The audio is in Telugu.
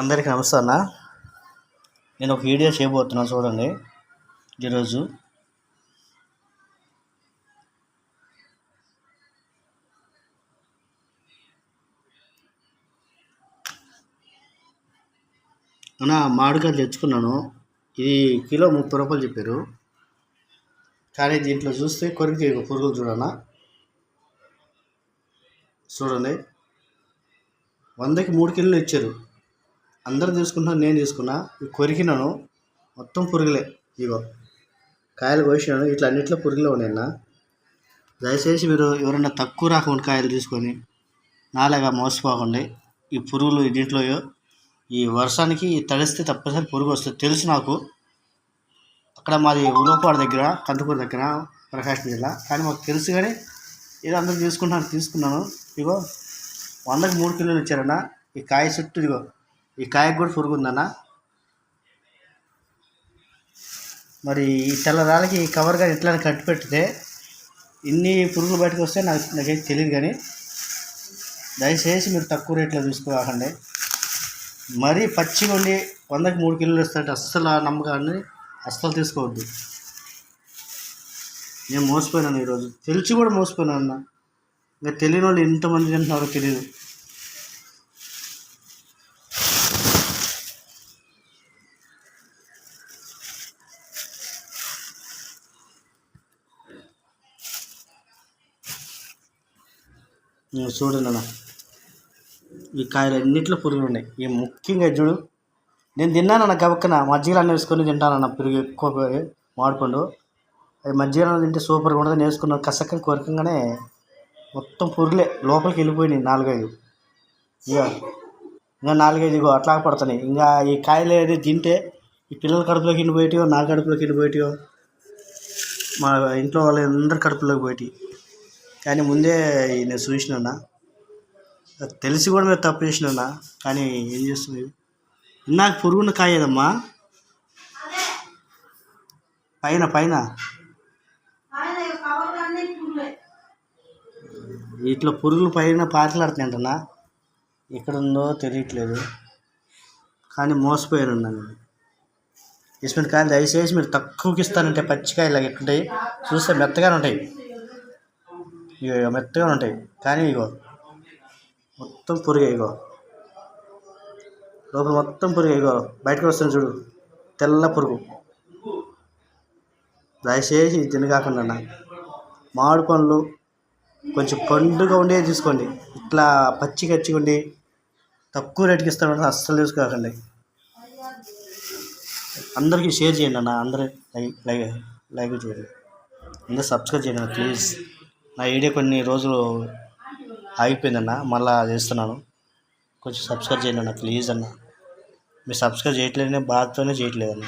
అందరికీ నమస్తే అన్న. నేను ఒక వీడియో చేయబోతున్నాను చూడండి. ఈరోజు అన్న మామిడికాయలు తెచ్చుకున్నాను. ఇది కిలో 30 రూపాయలు చెప్పారు. కానీ దీంట్లో చూస్తే కొరికి పురుగులు చూడండి 100కి 3 కిలోలు ఇచ్చారు. అందరూ తీసుకుంటున్నారు, నేను తీసుకున్నా. కొరికినాను, మొత్తం పురుగులే. ఇగో కాయలు కోసినాను, ఇట్లా అన్నిట్లో పురుగులే ఉన్నాయన్న. దయచేసి మీరు ఎవరైనా తక్కువ రకం కాయలు తీసుకొని నాలాగా మోసపోకండి. ఈ పురుగులు దీంట్లో ఈ వర్షానికి తడిస్తే తప్పనిసరి పురుగు వస్తుంది తెలుసు నాకు. అక్కడ మాది ఉలవపాడు దగ్గర, కందుకూరు దగ్గర, ప్రకాశం జిల్లా. కానీ మాకు తెలుసు, కానీ ఏదో అందరూ తీసుకున్నాను. ఇగో 100కి 3 కిలోలు ఇచ్చారన్న. ఈ కాయ చుట్టూ ఇదిగో ఈ కాయకు కూడా పురుగు ఉందన్న. మరి ఈ తెల్లరాళ్ళకి ఈ కవర్ కానీ ఇట్లా కట్టి పెట్టితే ఇన్ని పురుగులు బయటకు వస్తే నాకేం తెలియదు. కానీ దయచేసి మీరు తక్కువ రేట్లో తీసుకోకండి. మరీ పచ్చిగా ఉండి 100కి 3 కిలోలు ఇస్తారంటే అస్సలు నమ్మకాన్ని అస్సలు తీసుకోవద్దు. నేను మోసపోయినాను ఈరోజు, తెలిసి కూడా మోసపోయినాను అన్న. ఇంకా తెలియని వాళ్ళు ఎంతమంది తింటున్నారో తెలియదు. చూడండి అన్న, ఈ కాయలు అన్నింటిలో పురుగులు ఉన్నాయి. ఈ ముఖ్యంగా చూడు, నేను తిన్నానన్న గబక్కన మజ్జిగలు అన్నీ వేసుకొని తింటానన్న. పెరుగు ఎక్కువ మామిడిపండు అది మజ్జిగలో తింటే సూపర్గా ఉంటుంది. వేసుకున్నాను, కసక్కని కొరకంగానే మొత్తం పురుగులే లోపలికి వెళ్ళిపోయినాయి. 4-5 ఇంకా 4-5 ఇగో అట్లా పడుతున్నాయి. ఇంకా ఈ కాయలు ఏది తింటే ఈ పిల్లల కడుపులోకి ఎండిపోయేటివో, నా కడుపులోకి ఎండిపోయేటివో, మా ఇంట్లో వాళ్ళందరి కడుపులోకి పోయేటి. కానీ ముందే నేను చూసినా, తెలిసి కూడా మీరు తప్పు చేసినా. కానీ ఏం చేస్తుంది, నాకు పురుగున్న కాయదమ్మా. పైన ఇట్లా పురుగులు పైన పాటలాడుతున్నాయంటన్నా. ఎక్కడుందో తెలియట్లేదు, కానీ మోసపోయాను నేను. ఇటువంటి కాయలు దయచేసి మీరు తక్కువకి ఇస్తానంటే పచ్చికాయలు ఎట్లుంటాయి చూస్తే మెత్తగానే ఉంటాయి. ఇగో మెత్తగా ఉంటాయి, కానీ ఇగో మొత్తం పురుగే. ఇగో లోపల మొత్తం పురుగే. ఇగో బయటకు వస్తుంది చూడు, తెల్ల పురుగు. దయచేసి తినకాకుండా మామిడి పండ్లు కొంచెం పండుగ ఉండేది తీసుకోండి. ఇట్లా పచ్చిగా ఉండి తక్కువ రేటుకి ఇస్తామంటే అస్సలు తీసుకోకండి. అందరికీ షేర్ చేయండి అన్న, అందరూ లైక్ చేయండి, అందరూ సబ్స్క్రైబ్ చేయండి అన్న ప్లీజ్. నా వీడియో కొన్ని రోజులు ఆగిపోయిందన్న, మళ్ళీ చేస్తున్నాను. కొంచెం సబ్స్క్రైబ్ చేయండి అన్న ప్లీజ్ అన్న. మీరు సబ్స్క్రైబ్ చేయట్లేదనే బాధతోనే చేయట్లేదన్న.